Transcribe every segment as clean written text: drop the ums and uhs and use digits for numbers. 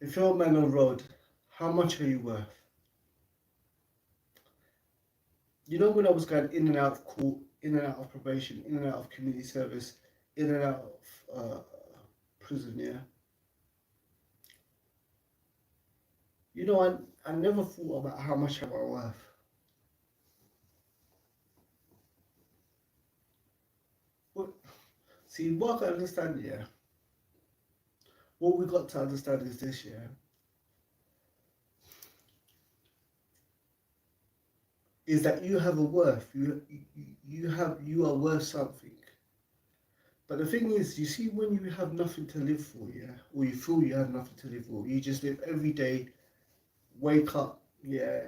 If you're a man on road, how much are you worth? You know, when I was going in and out of court, in and out of probation, in and out of community service, in and out of prison, yeah. You know, I never thought about how much am I worth. But see, what I understand, yeah, what we got to understand is this, yeah, is that you have a worth. You are worth something. But the thing is, you see, when you have nothing to live for, yeah, or you feel you have nothing to live for, you just live every day, wake up, yeah.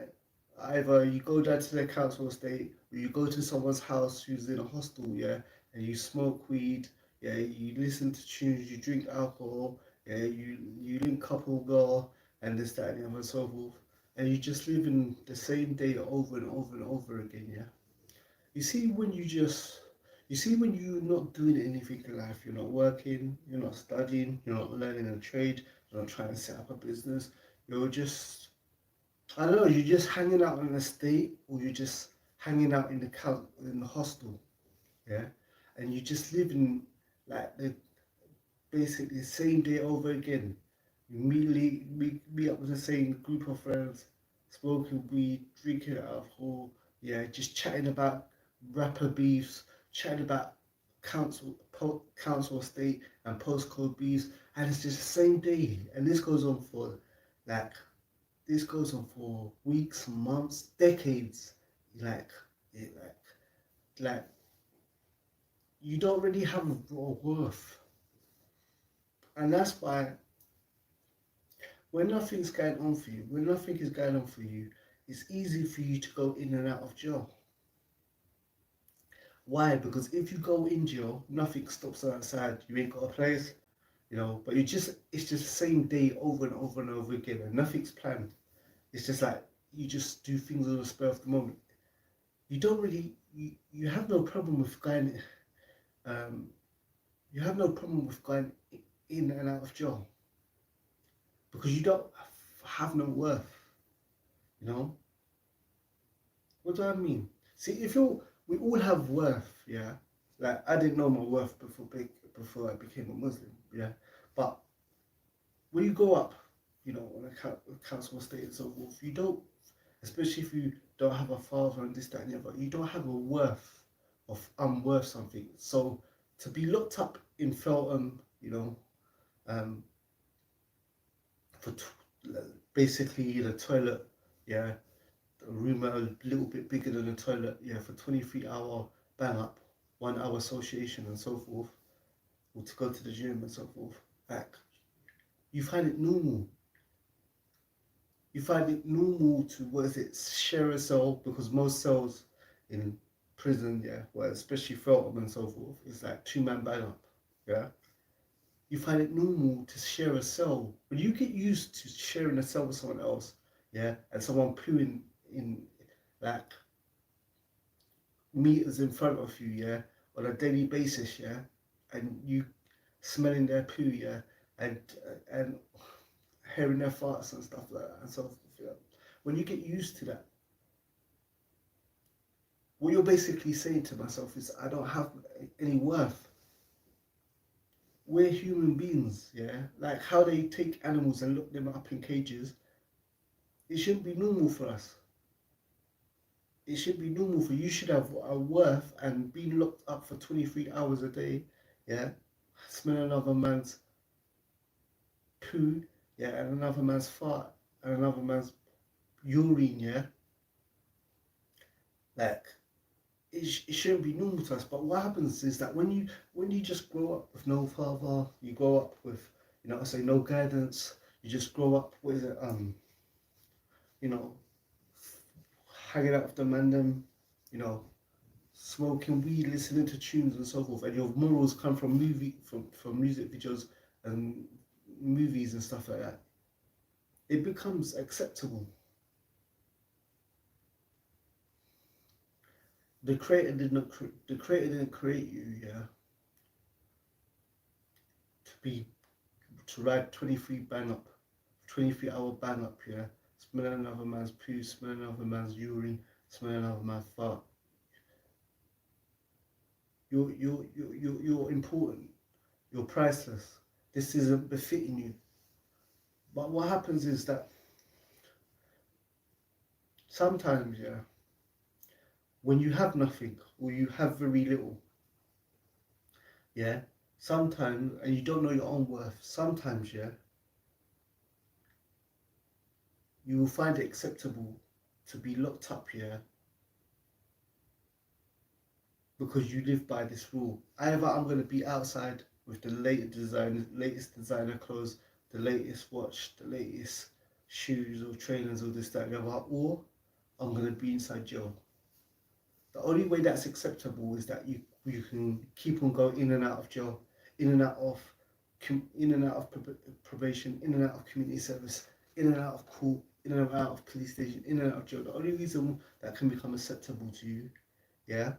Either you go down to the council estate, or you go to someone's house who's in a hostel, yeah, and you smoke weed, yeah, you listen to tunes, you drink alcohol, yeah, you link up with girl, and this, that, and the other, and so forth, and you just live in the same day over and over and over again, yeah. You see, when you're not doing anything in life, you're not working, you're not studying, you're not learning a trade, you're not trying to set up a business, you're just, I don't know, you're just hanging out in the estate, or you're just hanging out in the hostel, yeah, and you just living like the basically the same day over again. You meet up with the same group of friends, smoking weed, drinking alcohol, yeah, just chatting about rapper beefs, chatting about council estate and postcode beefs, and it's just the same day, and like this goes on for weeks, months, decades. Like, it, like you don't really have a worth, and that's why when nothing's going on for you, when nothing is going on for you, it's easy for you to go in and out of jail. Why? Because if you go in jail, nothing stops outside. You ain't got a place, you know. But it's just the same day over and over and over again, and nothing's planned. It's just like you just do things on the spur of the moment. You don't really, you have no problem with going. Um, you have no problem with going in and out of jail because you don't have no worth. You know what do I mean? See, we all have worth, yeah. Like I didn't know my worth before I became a Muslim, yeah. But when you go up, you know, on a council estate and so forth, you don't, especially if you don't have a father and this, that, and the other, you don't have a worth of I'm worth something. So to be locked up in Feltham, you know, um, for basically the toilet, yeah, a room a little bit bigger than a toilet, yeah, for 23-hour bang up, 1 hour association and so forth, or to go to the gym and so forth. Like you find it normal. You find it normal to what is it, share a cell because most cells in prison, yeah, well, especially Feltham and so forth, is like two-man bang up, yeah. You find it normal to share a cell. When you get used to sharing a cell with someone else, yeah, and someone pooing in like meters in front of you, yeah, on a daily basis, yeah, and you smelling their poo, yeah, and and hearing their farts and stuff like that and so forth, yeah. When you get used to that, what you're basically saying to myself is, I don't have any worth. We're human beings, yeah. Like how they take animals and lock them up in cages, it shouldn't be normal for us. It should be normal for you should have a worth and being locked up for 23 hours a day, yeah, smell another man's poo, yeah, and another man's fart and another man's urine, yeah, like it shouldn't be normal to us. But what happens is that when you just grow up with no father, you grow up with, you know, I say no guidance, you just grow up with you know, hanging out with the man them, you know, smoking weed, listening to tunes and so forth, and your morals come from from music videos and movies and stuff like that, it becomes acceptable. The creator didn't create you, yeah, to be to ride 23 bang up 23-hour bang up, yeah, smelling another man's poo, smelling another man's urine, smelling another man's fart. You're important. You're priceless. This isn't befitting you. But what happens is that sometimes, yeah, when you have nothing or you have very little, yeah, sometimes, and you don't know your own worth, sometimes, yeah, you will find it acceptable to be locked up, yeah, because you live by this rule. Either I'm going to be outside with the latest designer clothes, the latest watch, the latest shoes or trainers or this, that, and the other, or I'm going to be inside jail. The only way that's acceptable is that you can keep on going in and out of jail, in and out of probation, in and out of community service, in and out of court, in and out of police station, in and out of jail. The only reason that can become acceptable to you, yeah,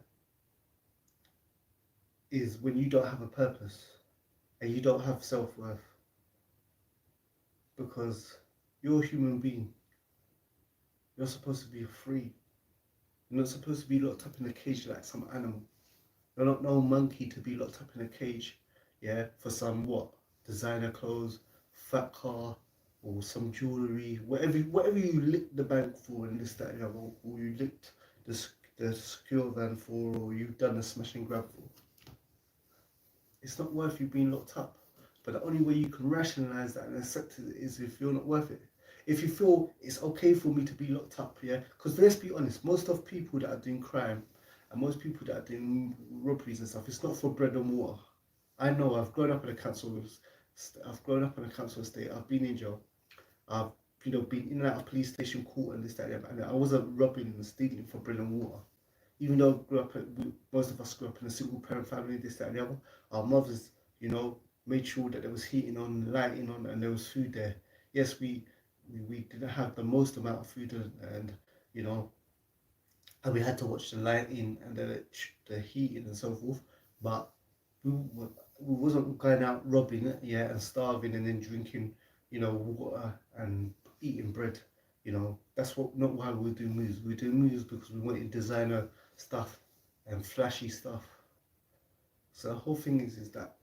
is when you don't have a purpose and you don't have self-worth, because you're a human being. You're supposed to be free. You're not supposed to be locked up in a cage like some animal. You're not no monkey to be locked up in a cage, yeah, for some what? Designer clothes, fat car, or some jewellery, whatever you licked the bank for and this, that, and the other, or you licked the secure van for, or you've done a smash and grab for. It's not worth you being locked up. But the only way you can rationalise that and accept it is if you're not worth it. If you feel it's okay for me to be locked up, yeah? Because let's be honest, most of people that are doing crime and most people that are doing robberies and stuff, it's not for bread and water. I know, I've grown up in a council estate, I've been in jail, I've been in and out of police station, court and this, that, and I wasn't robbing and stealing for bread and water. Even though most of us grew up in a single parent family, this, that, and the other, our mothers, made sure that there was heating on, lighting on, and there was food there. Yes, we didn't have the most amount of food, and and we had to watch the lighting and the heating and so forth. But we wasn't going out robbing, yeah, and starving and then drinking, water and eating bread. That's not why we do moves. We do moves because we wanted designer stuff and flashy stuff. So the whole thing is that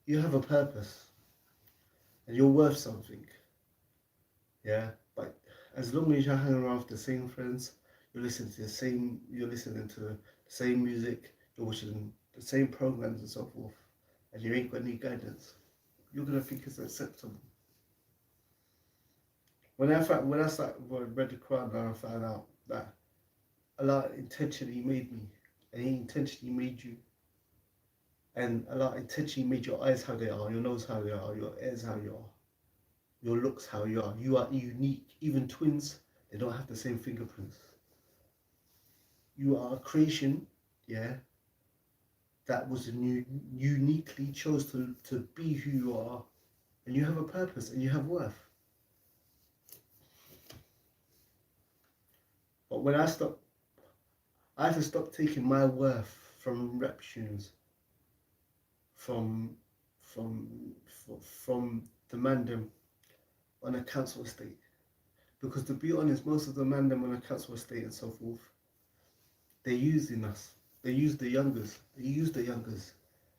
you have a purpose and you're worth something, yeah. But as long as you're hanging around with the same friends, you're listening to the same music, you're watching the same programs and so forth, and you ain't got any guidance, you're gonna think it's acceptable. When I read the Quran, I found out that Allah intentionally made me, and He intentionally made you, and Allah intentionally made your eyes how they are, your nose how they are, your ears how you are, your looks how you are. You are unique. Even twins, they don't have the same fingerprints. You are a creation, yeah, that was uniquely chose to be who you are, and you have a purpose and you have worth. But when I had to stop taking my worth from rap tunes, from the mandem on a council estate. Because to be honest, most of the mandem on a council estate and so forth, they're using us. They use the youngers.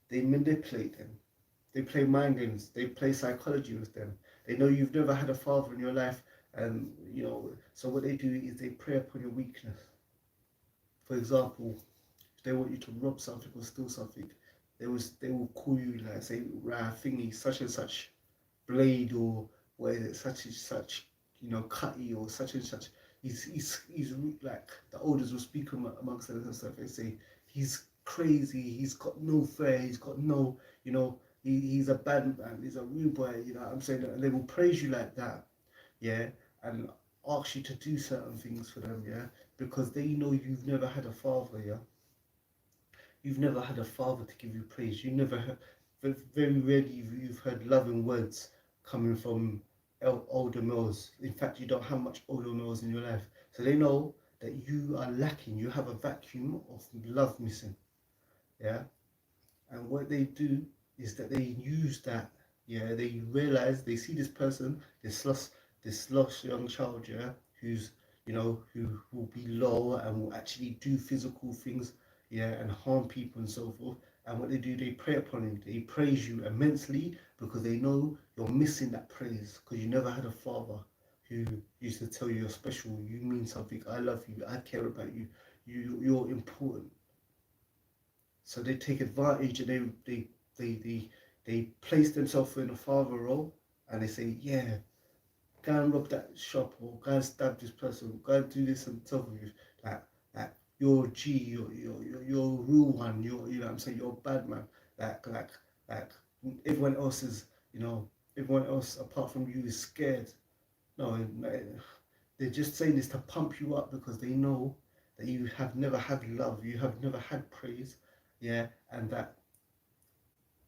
They manipulate them. They play mind games. They play psychology with them. They know you've never had a father in your life, and so what they do is they prey upon your weakness. For example, if they want you to rob something or steal something, they will call you like, say, thingy, such and such blade, or what is it, such and such, cutty, or such and such. He's like, the elders will speak amongst themselves and say he's crazy, he's got no flair, he's got no, he's a bad man, he's a rude boy, what I'm saying, and they will praise you like that, yeah, and ask you to do certain things for them, yeah, because they know you've never had a father, yeah. You've never had a father to give you praise. You never heard, very rarely you've heard loving words coming from older males. In fact, you don't have much older males in your life. So they know that you are lacking. You have a vacuum of love missing. Yeah? And what they do is that they use that Yeah, they realize they see this person, this lost young child, yeah, who's who will be low and will actually do physical things, yeah, and harm people and so forth. And what they do, they prey upon him. They praise you immensely because they know you're missing that praise because you never had a father who used to tell you you're special, you mean something, I love you, I care about you, you're important. So they take advantage and they place themselves in a father role and they say, yeah, go and rob that shop or go and stab this person, go and do this and so forth. Like, like you're a G, you're a real one, you know what I'm saying, you're a bad man. Like everyone else is, everyone else apart from you is scared. No, they're just saying this to pump you up because they know that you have never had love, you have never had praise, yeah, and that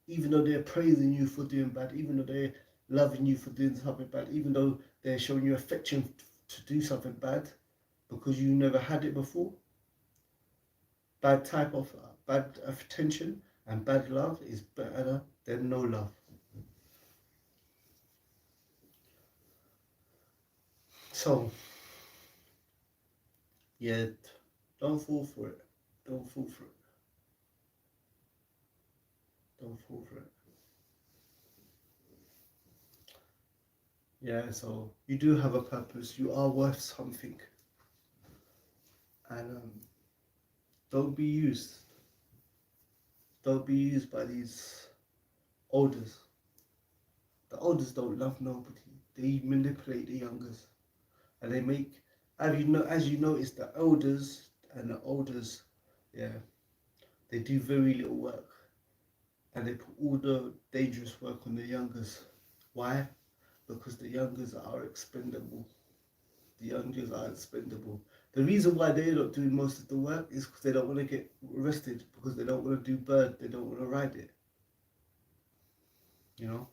even though they're praising you for doing bad, even though they're loving you for doing something bad, even though they're showing you affection to do something bad because you never had it before, bad type of bad attention and bad love is better than no love. So, yeah, don't fall for it. Don't fall for it. Don't fall for it. Yeah, so you do have a purpose. You are worth something. And don't be used. Don't be used by these elders. The elders don't love nobody. They manipulate the youngers. And they make, as you notice, the elders and the elders, yeah, they do very little work. And they put all the dangerous work on the youngers. Why? Because the youngers are expendable. The youngers are expendable. The reason why they're not doing most of the work is because they don't want to get arrested, because they don't want to do bird, they don't want to ride it. You know?